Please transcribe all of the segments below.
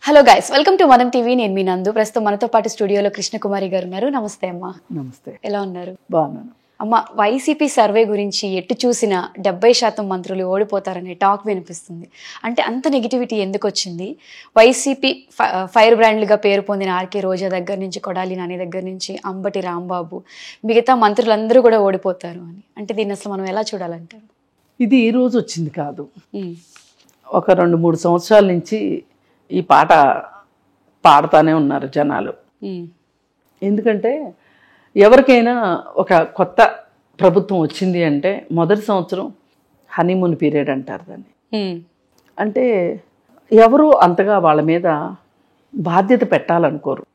Hello guys, welcome to మనం TV. నేను మీ నందు. ప్రస్తుతం మనతో పాటు స్టూడియోలో కృష్ణకుమారి గారు ఉన్నారు. నమస్తే అమ్మా. నమస్తే. ఎలా ఉన్నారు? బాగున్నాను అమ్మ. వైసీపీ సర్వే గురించి ఎటు చూసినా 70% మంత్రులు ఓడిపోతారనే టాక్ వినిపిస్తుంది. అంటే అంత నెగిటివిటీ ఎందుకు వచ్చింది? వైసీపీ ఫైర్ బ్రాండ్లుగా పేరు పొందిన ఆర్కే రోజా దగ్గర నుంచి, కొడాలి నాని దగ్గర నుంచి, అంబటి రాంబాబు, మిగతా మంత్రులందరూ కూడా ఓడిపోతారు అని. అంటే దీన్ని అసలు మనం ఎలా చూడాలంటారు? ఇది ఈ రోజు వచ్చింది కాదు. ఒక 2-3 సంవత్సరాల నుంచి ఈ పాట పాడుతూనే ఉన్నారు జనాలు. ఎందుకంటే ఎవరికైనా ఒక కొత్త ప్రభుత్వం వచ్చింది అంటే మొదటి సంవత్సరం హనీమూన్ పీరియడ్ అంటారు దాన్ని. అంటే ఎవరు అంతగా వాళ్ళ మీద బాధ్యత పెట్టాలనుకోరు.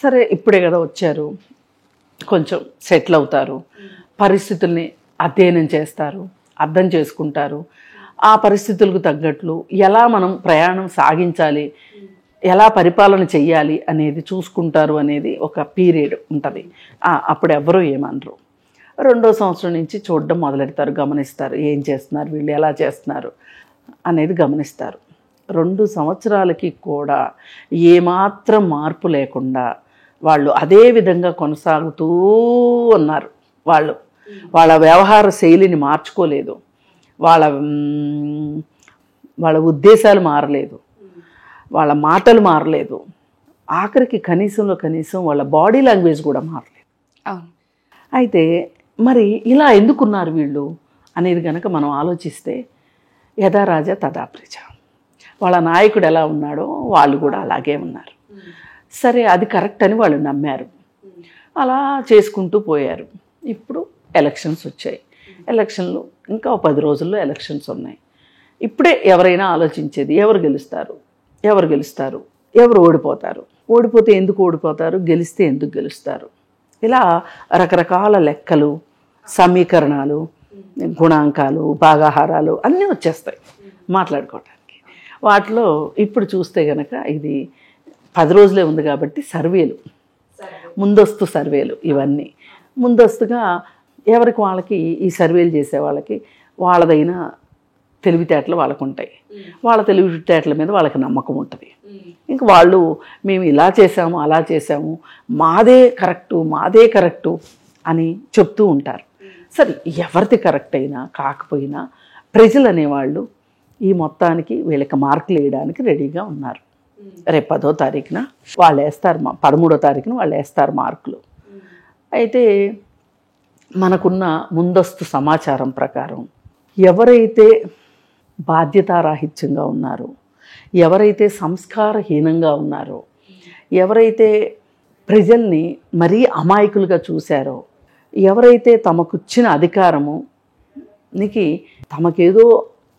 సరే ఇప్పుడే కదా వచ్చారు, కొంచెం సెటిల్ అవుతారు, పరిస్థితుల్ని అధ్యయనం చేస్తారు, అర్థం చేసుకుంటారు, ఆ పరిస్థితులకు తగ్గట్లు ఎలా మనం ప్రయాణం సాగించాలి, ఎలా పరిపాలన చెయ్యాలి అనేది చూసుకుంటారు అనేది ఒక పీరియడ్ ఉంటుంది. అప్పుడు ఎవరూ ఏమనరు. 2వ సంవత్సరం నుంచి చూడడం మొదలెడతారు, గమనిస్తారు, ఏం చేస్తున్నారు వీళ్ళు, ఎలా చేస్తున్నారు అనేది గమనిస్తారు. 2 సంవత్సరాలకి కూడా ఏమాత్రం మార్పు లేకుండా వాళ్ళు అదే విధంగా కొనసాగుతూ ఉన్నారు. వాళ్ళ వ్యవహార శైలిని మార్చుకోలేదు, వాళ్ళ ఉద్దేశాలు మారలేదు, వాళ్ళ మాటలు మారలేదు, ఆఖరికి కనీసంలో కనీసం వాళ్ళ బాడీ లాంగ్వేజ్ కూడా మారలేదు. అయితే మరి ఇలా ఎందుకున్నారు వీళ్ళు అనేది కనుక మనం ఆలోచిస్తే, యథా రాజా తథా ప్రజ, వాళ్ళ నాయకుడు ఎలా ఉన్నాడో వాళ్ళు కూడా అలాగే ఉన్నారు. సరే అది కరెక్ట్ అని వాళ్ళు నమ్మారు, అలా చేసుకుంటూ పోయారు. ఇప్పుడు ఎలక్షన్స్ వచ్చాయి. ఎలక్షన్లు ఇంకా 10 రోజుల్లో ఎలక్షన్స్ ఉన్నాయి. ఇప్పుడే ఎవరైనా ఆలోచించేది ఎవరు గెలుస్తారు, ఎవరు ఓడిపోతారు, ఓడిపోతే ఎందుకు ఓడిపోతారు, గెలిస్తే ఎందుకు గెలుస్తారు, ఇలా రకరకాల లెక్కలు, సమీకరణాలు, గుణాంకాలు, భాగాహారాలు అన్నీ వచ్చేస్తాయి మాట్లాడుకోవడానికి. వాటిలో ఇప్పుడు చూస్తే కనుక ఇది 10 రోజులే ఉంది కాబట్టి సర్వేలు, ముందస్తు సర్వేలు, ఇవన్నీ ముందస్తుగా ఎవరికి వాళ్ళకి ఈ సర్వేలు చేసే వాళ్ళకి వాళ్ళదైన తెలివితేటలు వాళ్ళకు ఉంటాయి. వాళ్ళ తెలివితేటల మీద వాళ్ళకి నమ్మకం ఉంటుంది. ఇంక వాళ్ళు మేము ఇలా చేసాము, అలా చేసాము, మాదే కరెక్టు అని చెప్తూ ఉంటారు. సరే ఎవరిది కరెక్ట్ అయినా కాకపోయినా ప్రజలు అనేవాళ్ళు ఈ మొత్తానికి వీళ్ళకి మార్కులు వేయడానికి రెడీగా ఉన్నారు. రేపు 10వ తారీఖున వాళ్ళు వేస్తారు, 13వ తారీఖున వాళ్ళు వేస్తారు మార్కులు. అయితే మనకున్న ముందస్తు సమాచారం ప్రకారం ఎవరైతే బాధ్యతారాహిత్యంగా ఉన్నారో, ఎవరైతే సంస్కారహీనంగా ఉన్నారో, ఎవరైతే ప్రజల్ని మరీ అమాయకులుగా చూశారో, ఎవరైతే తమకుచ్చిన అధికారమునికి తమకేదో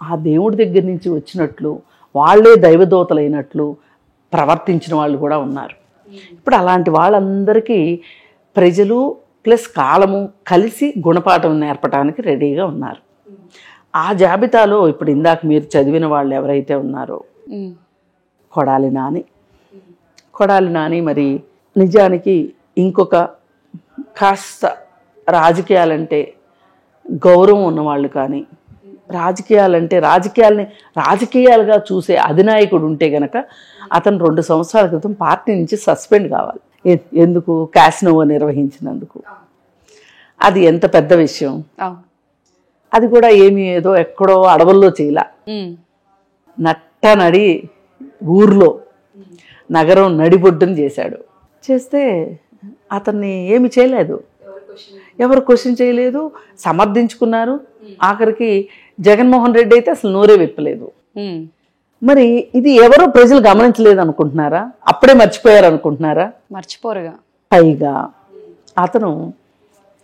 ఆ దేవుడి దగ్గర నుంచి వచ్చినట్లు, వాళ్ళే దైవదూతలైనట్లు ప్రవర్తించిన వాళ్ళు కూడా ఉన్నారు. ఇప్పుడు అలాంటి వాళ్ళందరికీ ప్రజలు ప్లస్ కాలము కలిసి గుణపాఠం నేర్పడానికి రెడీగా ఉన్నారు. ఆ జాబితాలో ఇప్పుడు ఇందాక మీరు చదివిన వాళ్ళు ఎవరైతే ఉన్నారో, కొడాలి నాని మరి నిజానికి ఇంకొక కాస్త రాజకీయాలంటే గౌరవం ఉన్నవాళ్ళు, కానీ రాజకీయాల్ని రాజకీయాలుగా చూసే అధినాయకుడు ఉంటే గనక అతను 2 సంవత్సరాల క్రితం పార్టీ నుంచి సస్పెండ్ కావాలి. ఎందుకు? క్యాసినోవా నిర్వహించినందుకు. అది ఎంత పెద్ద విషయం. అది కూడా ఏమి ఏదో ఎక్కడో అడవుల్లో చేయలా, నడి ఊర్లో నగరం నడిబొడ్డుని చేశాడు. చేస్తే అతన్ని ఏమి చేయలేదు, ఎవరు క్వశ్చన్ చేయలేదు, సమర్థించుకున్నారు. ఆఖరికి జగన్మోహన్ రెడ్డి అయితే అసలు నోరే విప్పలేదు. మరి ఇది ఎవరో ప్రజలు గమనించలేదు అనుకుంటున్నారా? అప్పుడే మర్చిపోయారు అనుకుంటున్నారా? మర్చిపోరుగా. పైగా అతను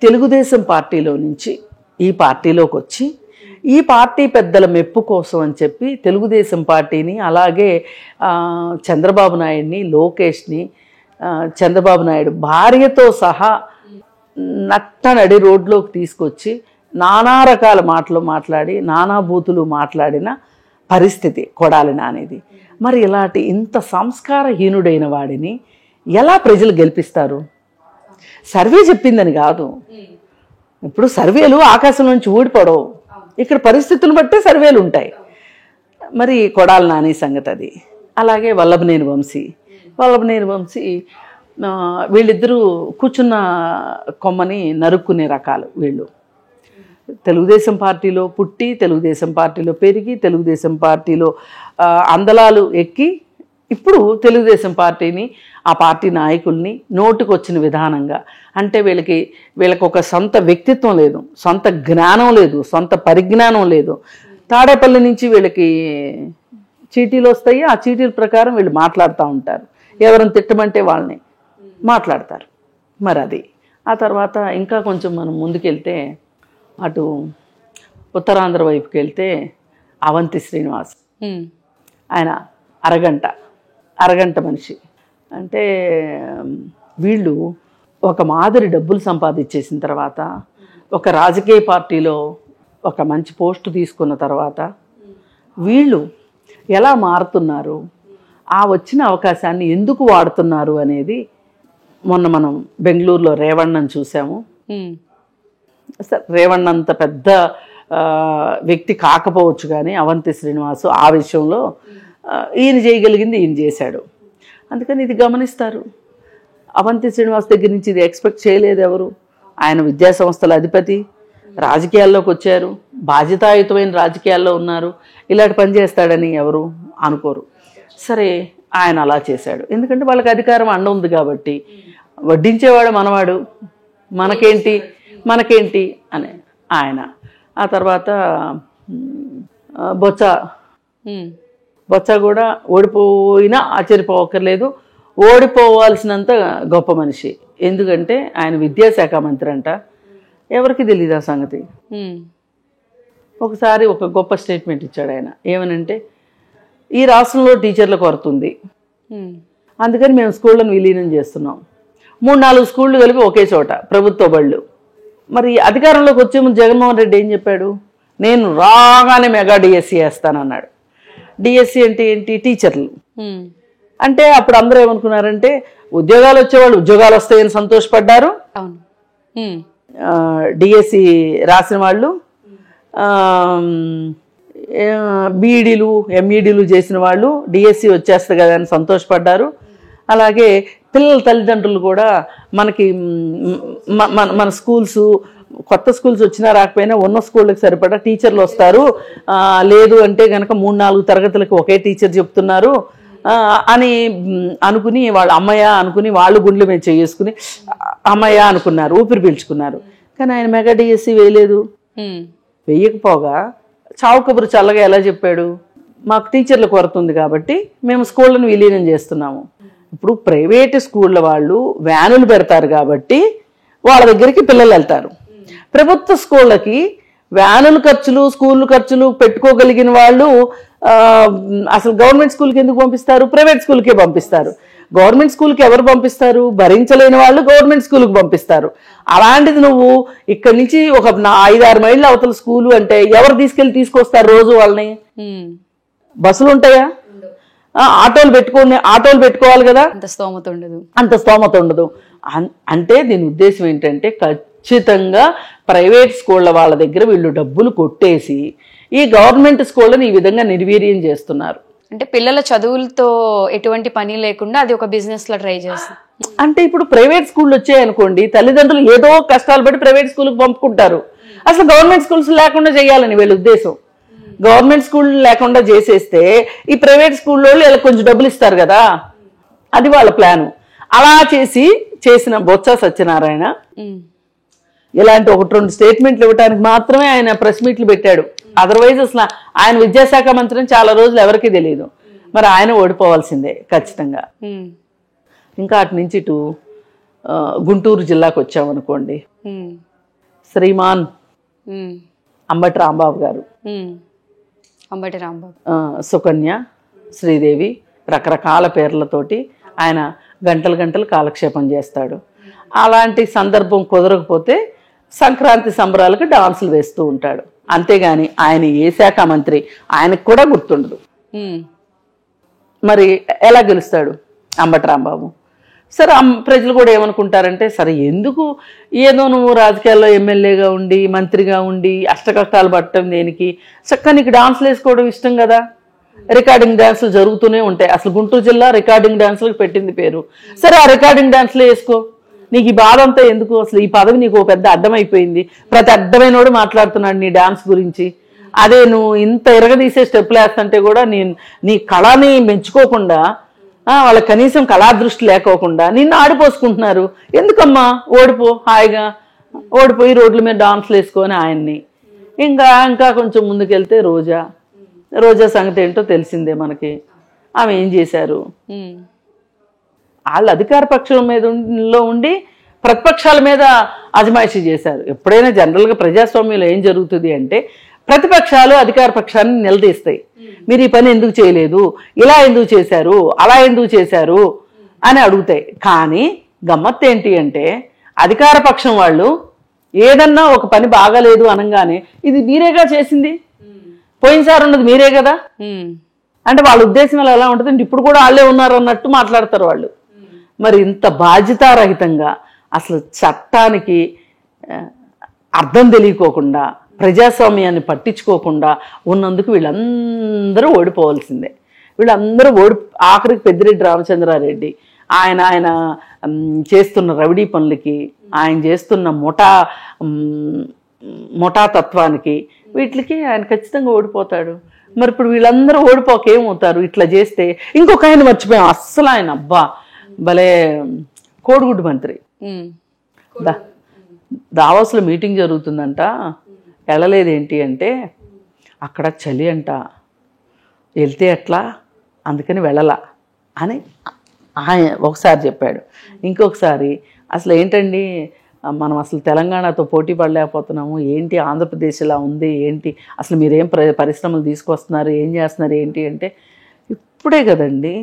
తెలుగుదేశం పార్టీలో నుంచి ఈ పార్టీలోకి వచ్చి, ఈ పార్టీ పెద్దల మెప్పు కోసం అని చెప్పి తెలుగుదేశం పార్టీని, అలాగే చంద్రబాబు నాయుడిని, లోకేష్ని, చంద్రబాబు నాయుడు భార్యతో సహా నడి రోడ్లోకి తీసుకొచ్చి నానా రకాల మాటలు మాట్లాడి, నానా బూతులు మాట్లాడిన పరిస్థితి కొడాలి నానిది. మరి ఇలాంటి ఇంత సంస్కారహీనుడైన వాడిని ఎలా ప్రజలు గెలిపిస్తారు? సర్వే చెప్పిందని కాదు. ఇప్పుడు సర్వేలు ఆకాశం నుంచి ఊడిపడవు, ఇక్కడ పరిస్థితులను బట్టే సర్వేలు ఉంటాయి. మరి కొడాలి నాని సంగతి అది. అలాగే వల్లభనేని వంశీ వీళ్ళిద్దరూ కూర్చున్న కొమ్మని నరుక్కునే రకాలు వీళ్ళు. తెలుగుదేశం పార్టీలో పుట్టి, తెలుగుదేశం పార్టీలో పెరిగి, తెలుగుదేశం పార్టీలో అందలాలు ఎక్కి, ఇప్పుడు తెలుగుదేశం పార్టీని, ఆ పార్టీ నాయకుల్ని నోటుకొచ్చిన విధానంగా, అంటే వీళ్ళకి ఒక సొంత వ్యక్తిత్వం లేదు, సొంత జ్ఞానం లేదు, సొంత పరిజ్ఞానం లేదు. తాడేపల్లి నుంచి వీళ్ళకి చీటీలు వస్తాయి, ఆ చీటీల ప్రకారం వీళ్ళు మాట్లాడుతూ ఉంటారు. ఎవరిని తిట్టమంటే వాళ్ళని మాట్లాడతారు. మరి అది ఆ తర్వాత ఇంకా కొంచెం మనం ముందుకెళ్తే, అటు ఉత్తరాంధ్ర వైపుకి వెళ్తే అవంతి శ్రీనివాస్, ఆయన అరగంట మనిషి. అంటే వీళ్ళు ఒక మాదిరి డబ్బులు సంపాదించేసిన తర్వాత, ఒక రాజకీయ పార్టీలో ఒక మంచి పోస్టు తీసుకున్న తర్వాత వీళ్ళు ఎలా మారుతున్నారు, ఆ వచ్చిన అవకాశాన్ని ఎందుకు వాడుతున్నారు అనేది మొన్న మనం బెంగళూరులో రేవణ్ణని చూసాము. రేవణ్ అంత పెద్ద వ్యక్తి కాకపోవచ్చు, కానీ అవంతి శ్రీనివాసు ఆ విషయంలో ఈయన చేయగలిగింది ఈయన చేశాడు. అందుకని ఇది గమనిస్తారు. అవంతి శ్రీనివాస్ దగ్గర నుంచి ఇది ఎక్స్పెక్ట్ చేయలేదు ఎవరు. ఆయన విద్యా సంస్థల అధిపతి, రాజకీయాల్లోకి వచ్చారు, బాధ్యతాయుతమైన రాజకీయాల్లో ఉన్నారు, ఇలాంటి పని చేస్తాడని ఎవరు అనుకోరు. సరే, ఆయన అలా చేశాడు. ఎందుకంటే వాళ్ళకి అధికారం అండ ఉంది కాబట్టి. వడ్డించేవాడు మనవాడు, మనకేంటి అని ఆయన. ఆ తర్వాత బొత్స కూడా ఓడిపోయినా ఆశ్చర్యపోవక్కర్లేదు, ఓడిపోవాల్సినంత గొప్ప మనిషి. ఎందుకంటే ఆయన విద్యాశాఖ మంత్రి అంట. ఎవరికి తెలియదు ఆ సంగతి. ఒకసారి ఒక గొప్ప స్టేట్మెంట్ ఇచ్చాడు ఆయన. ఏమనంటే, ఈ రాష్ట్రంలో టీచర్ల కొరత ఉంది, అందుకని మేము స్కూళ్ళను విలీనం చేస్తున్నాం. 3-4 స్కూళ్ళు కలిపి ఒకే చోట ప్రభుత్వ బళ్ళు. మరి అధికారంలోకి వచ్చే ముందు జగన్మోహన్ రెడ్డి ఏం చెప్పాడు? నేను రాగానే మెగా డిఎస్సి వేస్తానన్నాడు. డిఎస్సి అంటే ఏంటి? టీచర్లు. అంటే అప్పుడు అందరూ ఏమనుకున్నారంటే, ఉద్యోగాలు వచ్చేవాళ్ళు ఉద్యోగాలు వస్తాయని సంతోషపడ్డారు. డిఎస్సి రాసిన వాళ్ళు, బీఈడీలు ఎంఈడీలు చేసిన వాళ్ళు డిఎస్సి వచ్చేస్తుంది కదా అని సంతోషపడ్డారు. అలాగే పిల్లల తల్లిదండ్రులు కూడా మనకి మన స్కూల్స్, కొత్త స్కూల్స్ వచ్చినా రాకపోయినా ఉన్న స్కూళ్ళకి సరిపడా టీచర్లు వస్తారు, లేదు అంటే కనుక 3-4 తరగతులకు ఒకే టీచర్ చెప్తున్నారు అని అనుకుని వాళ్ళు అమ్మయ్య అనుకుని వాళ్ళు గుండెల మీద చేసుకుని అమ్మయ్య అనుకున్నారు, ఊపిరి పీల్చుకున్నారు. కానీ ఆయన మెగా డిఎస్సి వేయలేదు. వేయకపోగా చావు కబురు చల్లగా ఎలా చెప్పాడు? మాకు టీచర్ల కొరత ఉంది కాబట్టి మేము స్కూళ్ళను విలీనం చేస్తున్నాము. ఇప్పుడు ప్రైవేటు స్కూళ్ళ వాళ్ళు వ్యానులు పెడతారు కాబట్టి వాళ్ళ దగ్గరికి పిల్లలు వెళ్తారు. ప్రభుత్వ స్కూళ్ళకి వ్యానుల ఖర్చులు, స్కూల్ ఖర్చులు పెట్టుకోగలిగిన వాళ్ళు అసలు గవర్నమెంట్ స్కూల్కి ఎందుకు పంపిస్తారు? ప్రైవేట్ స్కూల్కే పంపిస్తారు. గవర్నమెంట్ స్కూల్కి ఎవరు పంపిస్తారు? భరించలేని వాళ్ళు గవర్నమెంట్ స్కూల్కి పంపిస్తారు. అలాంటిది నువ్వు ఇక్కడి నుంచి ఒక 5-6 మైళ్ళ అవతల స్కూలు అంటే ఎవరు తీసుకొస్తారు రోజు వాళ్ళని? బస్సులు ఉంటాయా? ఆటోలు పెట్టుకోవాలి కదా, అంత స్తోమత ఉండదు. అంటే దీని ఉద్దేశం ఏంటంటే, ఖచ్చితంగా ప్రైవేట్ స్కూళ్ళ వాళ్ళ దగ్గర వీళ్ళు డబ్బులు కొట్టేసి ఈ గవర్నమెంట్ స్కూళ్ళని ఈ విధంగా నిర్వీర్యం చేస్తున్నారు. అంటే పిల్లల చదువులతో ఎటువంటి పని లేకుండా అది ఒక బిజినెస్ లా ట్రై చేస్తారు. అంటే ఇప్పుడు ప్రైవేట్ స్కూళ్ళు వచ్చాయనుకోండి, తల్లిదండ్రులు ఏదో కష్టాలు పడి ప్రైవేట్ స్కూల్కి పంపుకుంటారు. అసలు గవర్నమెంట్ స్కూల్స్ లేకుండా చేయాలని వీళ్ళ ఉద్దేశం. గవర్నమెంట్ స్కూల్ లేకుండా చేసేస్తే ఈ ప్రైవేట్ స్కూల్లో వీళ్ళకి కొంచెం డబ్బులు ఇస్తారు కదా, అది వాళ్ళ ప్లాను. అలా చేసిన బొత్స సత్యనారాయణ ఇలాంటి 1-2 స్టేట్మెంట్లు ఇవ్వడానికి మాత్రమే ఆయన ప్రెస్ మీట్లు పెట్టాడు. అదర్వైజ్ అసలు ఆయన విద్యాశాఖ మంత్రిని చాలా రోజులు ఎవరికీ తెలియదు. మరి ఆయన ఓడిపోవాల్సిందే ఖచ్చితంగా. ఇంకా అటు నుంచి ఇటు గుంటూరు జిల్లాకు వచ్చామనుకోండి, శ్రీమాన్ అంబటి రాంబాబు గారు, సుకన్య, శ్రీదేవి, రకరకాల పేర్లతోటి ఆయన గంటలు కాలక్షేపం చేస్తాడు. అలాంటి సందర్భం కుదరకపోతే సంక్రాంతి సంబరాలకు డాన్సులు వేస్తూ ఉంటాడు. అంతేగాని ఆయన ఏ శాఖ మంత్రి ఆయనకు కూడా గుర్తుండదు. మరి ఎలా గెలుస్తాడు అంబటి రాంబాబు? సరే, ప్రజలు కూడా ఏమనుకుంటారంటే, సరే ఎందుకు ఏదో నువ్వు రాజకీయాల్లో ఎమ్మెల్యేగా ఉండి మంత్రిగా ఉండి అష్టకష్టాలు పట్టడం దేనికి? చక్కగా నీకు డాన్సులు వేసుకోవడం ఇష్టం కదా, రికార్డింగ్ డాన్సులు జరుగుతూనే ఉంటాయి. అసలు గుంటూరు జిల్లా రికార్డింగ్ డాన్సులకు పెట్టింది పేరు. సరే, ఆ రికార్డింగ్ డాన్సులు వేసుకో, నీకు ఈ బాధ అంతా ఎందుకు? అసలు ఈ పదవి నీకు పెద్ద అడ్డమైపోయింది, ప్రతి అడ్డమైనోడు మాట్లాడుతున్నాడు నీ డాన్స్ గురించి. అదే నువ్వు ఇంత ఎరగదీసే స్టెప్పులు వేస్తుంటే కూడా నీ కళని మెచ్చుకోకుండా, వాళ్ళకి కనీసం కళాదృష్టి లేకోకుండా నిన్ను ఆడిపోసుకుంటున్నారు. ఎందుకమ్మా, ఓడిపో, హాయిగా ఓడిపోయి రోడ్ల మీద డాన్సులు వేసుకొని ఆయన్ని. ఇంకా కొంచెం ముందుకెళ్తే రోజా సంగతి ఏంటో తెలిసిందే మనకి. ఆమె ఏం చేశారు, వాళ్ళు అధికార పక్షం మీద ఉండి ప్రతిపక్షాల మీద అజమాయిషీ చేశారు. ఎప్పుడైనా జనరల్గా ప్రజాస్వామ్యంలో ఏం జరుగుతుంది అంటే ప్రతిపక్షాలు అధికార పక్షాన్ని నిలదీస్తాయి. మీరు ఈ పని ఎందుకు చేయలేదు, ఇలా ఎందుకు చేశారు, అలా ఎందుకు చేశారు అని అడుగుతాయి. కానీ గమ్మత్తు ఏంటి అంటే అధికార పక్షం వాళ్ళు ఏదన్నా ఒక పని బాగాలేదు అనగానే ఇది మీరేగా చేసింది, పోయినసారి ఉన్నది మీరే కదా అంటే వాళ్ళ ఉద్దేశం ఎలా ఉంటుంది, ఇప్పుడు కూడా వాళ్ళే ఉన్నారు అన్నట్టు మాట్లాడతారు వాళ్ళు. మరి ఇంత బాధ్యతారహితంగా అసలు చట్టానికి అర్థం తెలియకోకుండా ప్రజాస్వామ్యాన్ని పట్టించుకోకుండా ఉన్నందుకు వీళ్ళందరూ ఓడిపోవాల్సిందే. వీళ్ళందరూ ఆఖరికి పెద్దిరెడ్డి రామచంద్రారెడ్డి ఆయన చేస్తున్న రవిడీ పనులకి, ఆయన చేస్తున్న ముఠా తత్వానికి, వీటికి ఆయన ఖచ్చితంగా ఓడిపోతాడు. మరి ఇప్పుడు వీళ్ళందరూ ఓడిపోకేమవుతారు ఇట్లా చేస్తే? ఇంకొక ఆయన మర్చిపోయాం, అస్సలు ఆయన అబ్బా భలే కోడిగుడ్డు మంత్రి. దావోస్లో మీటింగ్ జరుగుతుందంట, వెళ్ళలేదేంటి అంటే అక్కడ చలి అంట, వెళ్తే ఎట్లా, అందుకని వెళ్ళలా అని ఆయన ఒకసారి చెప్పాడు. ఇంకొకసారి అసలు ఏంటండి మనం అసలు తెలంగాణతో పోటీ పడలేకపోతున్నాము, ఏంటి ఆంధ్రప్రదేశ్ ఇలా ఉంది, ఏంటి అసలు మీరేం పరిశ్రమలు తీసుకొస్తున్నారు, ఏం చేస్తున్నారు ఏంటి అంటే, ఇప్పుడే కదండి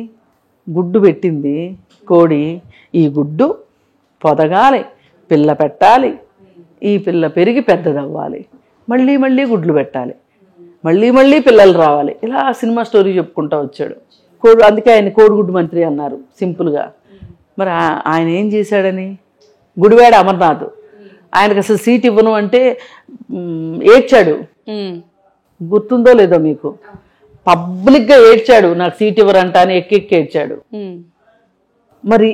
గుడ్డు పెట్టింది కోడి, ఈ గుడ్డు పొదగాలి, పిల్ల పెట్టాలి, ఈ పిల్ల పెరిగి పెద్దదవ్వాలి, మళ్ళీ గుడ్లు పెట్టాలి, మళ్ళీ పిల్లలు రావాలి. ఇలా సినిమా స్టోరీ చెప్పుకుంటూ వచ్చాడు. అందుకే ఆయన కోడిగుడ్డు మంత్రి అన్నారు సింపుల్గా. మరి ఆయన ఏం చేశాడని, గుడివాడ అమర్నాథ్ ఆయనకు అసలు సీట్ ఇవ్వను అంటే ఏడ్చాడు, గుర్తుందో లేదో మీకు, పబ్లిక్గా ఏడ్చాడు, నాకు సీట్ ఇవ్వరంట అని ఎక్కి ఏడ్చాడు. మరి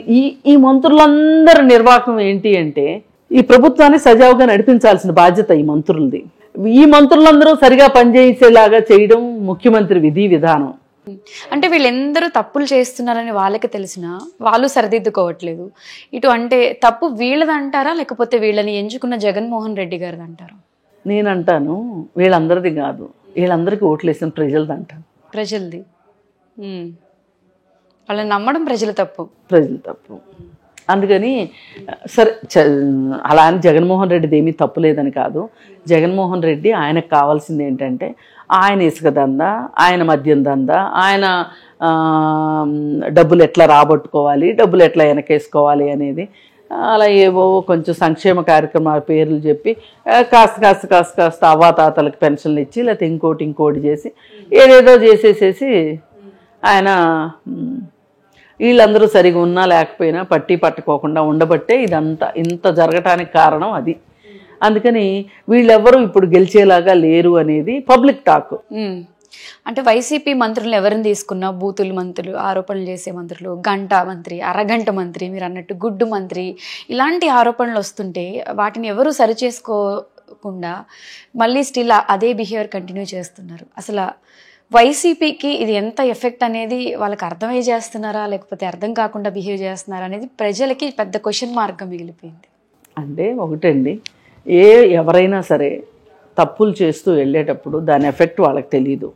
ఈ మంత్రులందరి నిర్వాహకం ఏంటి అంటే ఈ ప్రభుత్వాన్ని సజావుగా నడిపించాల్సిన బాధ్యత ఈ మంత్రులది. ఈ మంత్రులందరూ సరిగా పనిచేసేలాగా చేయడం ముఖ్యమంత్రి విధి విధానం. అంటే వీళ్ళందరూ తప్పులు చేస్తున్నారని వాళ్ళకి తెలిసినా వాళ్ళు సరిదిద్దుకోవట్లేదు. ఇటు అంటే తప్పు వీళ్ళది అంటారా, లేకపోతే వీళ్ళని ఎంచుకున్న జగన్మోహన్ రెడ్డి గారిది అంటారా? నేనంటాను వీళ్ళందరిది కాదు, వీళ్ళందరికీ ఓట్లు వేసిన ప్రజలది అంటాను. ప్రజలది, వాళ్ళని నమ్మడం ప్రజల తప్పు. అందుకని సరే, అలా అని జగన్మోహన్ రెడ్డిది ఏమీ తప్పు లేదని కాదు. జగన్మోహన్ రెడ్డి ఆయనకు కావాల్సింది ఏంటంటే ఆయన ఇసుక దందా, ఆయన మద్యం దందా, ఆయన డబ్బులు ఎట్లా రాబట్టుకోవాలి, డబ్బులు ఎట్లా వెనకేసుకోవాలి అనేది, అలా ఏవో కొంచెం సంక్షేమ కార్యక్రమాల పేర్లు చెప్పి కాస్త అవ్వాతాతలకు పెన్షన్లు ఇచ్చి లేకపోతే ఇంకోటి చేసి ఏదేదో చేసేసేసి ఆయన వీళ్ళందరూ సరిగా ఉన్నా లేకపోయినా పట్టుకోకుండా ఉండబట్టే ఇదంతా ఇంత జరగటానికి కారణం అది. అందుకని వీళ్ళెవ్వరూ ఇప్పుడు గెలిచేలాగా లేరు అనేది పబ్లిక్ టాక్. అంటే వైసీపీ మంత్రులు ఎవరిని తీసుకున్నా బూతులు మంత్రులు, ఆరోపణలు చేసే మంత్రులు, గంట మంత్రి, అరగంట మంత్రి, మీరు అన్నట్టు గుడ్డు మంత్రి, ఇలాంటి ఆరోపణలు వస్తుంటే వాటిని ఎవరు సరిచేసుకోకుండా మళ్ళీ స్టిల్ అదే బిహేవియర్ కంటిన్యూ చేస్తున్నారు. అసలు వైసీపీకి ఇది ఎంత ఎఫెక్ట్ అనేది వాళ్ళకి అర్థమై చేస్తున్నారా, లేకపోతే అర్థం కాకుండా బిహేవ్ చేస్తున్నారా అనేది ప్రజలకి పెద్ద క్వశ్చన్ మార్క్గా మిగిలిపోయింది. అంటే ఒకటండి, ఎవరైనా సరే తప్పులు చేస్తూ వెళ్ళేటప్పుడు దాని ఎఫెక్ట్ వాళ్ళకి తెలియదు,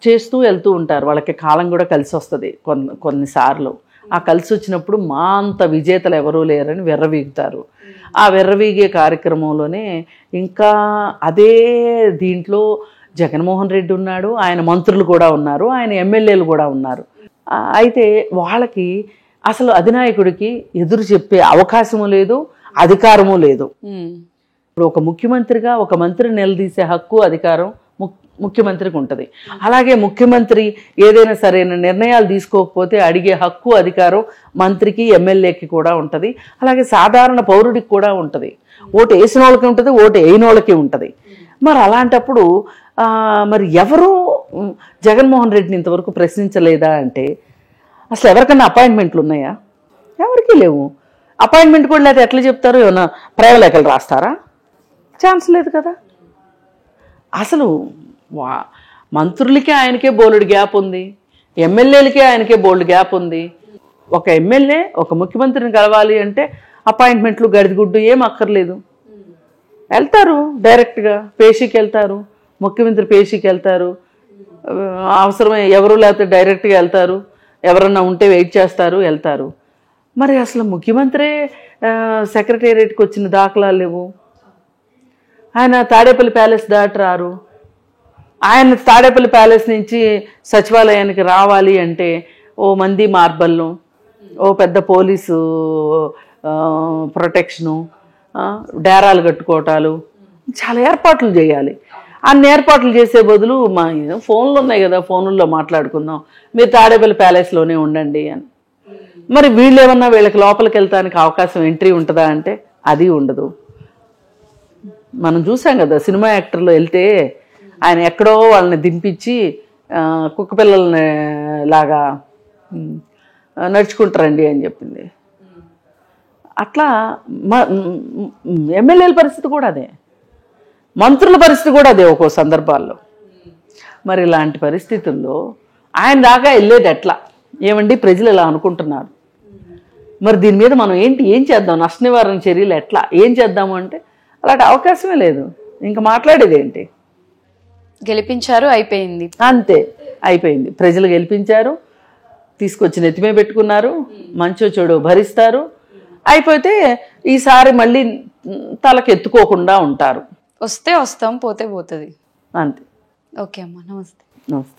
చేస్తూ వెళ్తూ ఉంటారు. వాళ్ళకి కాలం కూడా కలిసి వస్తుంది కొన్నిసార్లు. ఆ కలిసి వచ్చినప్పుడు మా అంత విజేతలు ఎవరూ లేరని వెర్రవీగుతారు. ఆ వెర్రవీగే కార్యక్రమంలోనే ఇంకా అదే దీంట్లో జగన్మోహన్ రెడ్డి ఉన్నాడు, ఆయన మంత్రులు కూడా ఉన్నారు, ఆయన ఎమ్మెల్యేలు కూడా ఉన్నారు. అయితే వాళ్ళకి అసలు అధినాయకుడికి ఎదురు చెప్పే అవకాశము లేదు, అధికారము లేదు. ఇప్పుడు ఒక ముఖ్యమంత్రిగా ఒక మంత్రిని నిలదీసే హక్కు, అధికారం ముఖ్యమంత్రికి ఉంటుంది. అలాగే ముఖ్యమంత్రి ఏదైనా సరైన నిర్ణయాలు తీసుకోకపోతే అడిగే హక్కు, అధికారం మంత్రికి, ఎమ్మెల్యేకి కూడా ఉంటుంది. అలాగే సాధారణ పౌరుడికి కూడా ఉంటుంది. ఓటు వేసిన వాళ్ళకి ఉంటుంది, ఓటు వేయని వాళ్ళకి ఉంటుంది. మరి అలాంటప్పుడు మరి ఎవరు జగన్మోహన్ రెడ్డిని ఇంతవరకు ప్రశ్నించలేదా అంటే అసలు ఎవరికన్నా అపాయింట్మెంట్లు ఉన్నాయా? ఎవరికీ లేవు. అపాయింట్మెంట్ కూడా లేదా ఎట్లా చెప్తారు? ఏమన్నా ప్రేమలేఖలు రాస్తారా? ఛాన్స్ లేదు కదా. అసలు మంత్రులకే ఆయనకే బోలెడు గ్యాప్ ఉంది, ఎమ్మెల్యేలకే ఆయనకే బోల్డ్ గ్యాప్ ఉంది. ఒక ఎమ్మెల్యే ఒక ముఖ్యమంత్రిని కలవాలి అంటే అపాయింట్మెంట్లు గడిదిగుడ్డు ఏం అక్కర్లేదు, వెళ్తారు డైరెక్ట్గా. పేషీకి వెళ్తారు, ముఖ్యమంత్రి పేషీకి వెళ్తారు, అవసరమే ఎవరు లేకపోతే డైరెక్ట్గా వెళ్తారు, ఎవరన్నా ఉంటే వెయిట్ చేస్తారు, వెళ్తారు. మరి అసలు ముఖ్యమంత్రి సెక్రటేరియట్కి వచ్చిన దాఖలాలు లేవు. ఆయన తాడేపల్లి ప్యాలెస్ దాటి రారు. ఆయన తాడేపల్లి ప్యాలెస్ నుంచి సచివాలయానికి రావాలి అంటే ఓ మంది మార్బల్ను, ఓ పెద్ద పోలీసు ప్రొటెక్షను, డేరాలు కట్టుకోవటాలు, చాలా ఏర్పాట్లు చేయాలి. అన్ని ఏర్పాట్లు చేసే బదులు మా ఫోన్లు ఉన్నాయి కదా, ఫోన్లలో మాట్లాడుకుందాం, మీరు తాడేపల్లి ప్యాలెస్లోనే ఉండండి అని. మరి వీళ్ళు ఏమన్నా వీళ్ళకి లోపలికి వెళ్తానికి అవకాశం ఎంట్రీ ఉంటుందా అంటే అది ఉండదు. మనం చూసాం కదా సినిమా యాక్టర్లో వెళ్తే ఆయన ఎక్కడో వాళ్ళని దింపించి కుక్క పిల్లల్ని లాగా నడుచుకుంటారండి అని చెప్పింది. అట్లా ఎమ్మెల్యేల పరిస్థితి కూడా అదే, మంత్రుల పరిస్థితి కూడా అదే ఒక్కో సందర్భాల్లో. మరి ఇలాంటి పరిస్థితుల్లో ఆయన దాకా వెళ్ళేది ఎట్లా? ఏమండి ప్రజలు ఇలా అనుకుంటున్నారు, మరి దీని మీద మనం ఏం చేద్దాం, నష్ట నివారణ చర్యలు ఎట్లా ఏం చేద్దాము అంటే అలాంటి అవకాశమే లేదు. ఇంకా మాట్లాడేది ఏంటి? గెలిపించారు, అయిపోయింది, అంతే అయిపోయింది. ప్రజలు గెలిపించారు, తీసుకొచ్చి నెత్తిమే పెట్టుకున్నారు, మంచో చెడో భరిస్తారు, అయిపోతే ఈసారి మళ్ళీ తలకెత్తుకోకుండా ఉంటారు. వస్తే వస్తాం, పోతే పోతుంది, అంతే. ఓకే అమ్మా, నమస్తే. నమస్తే.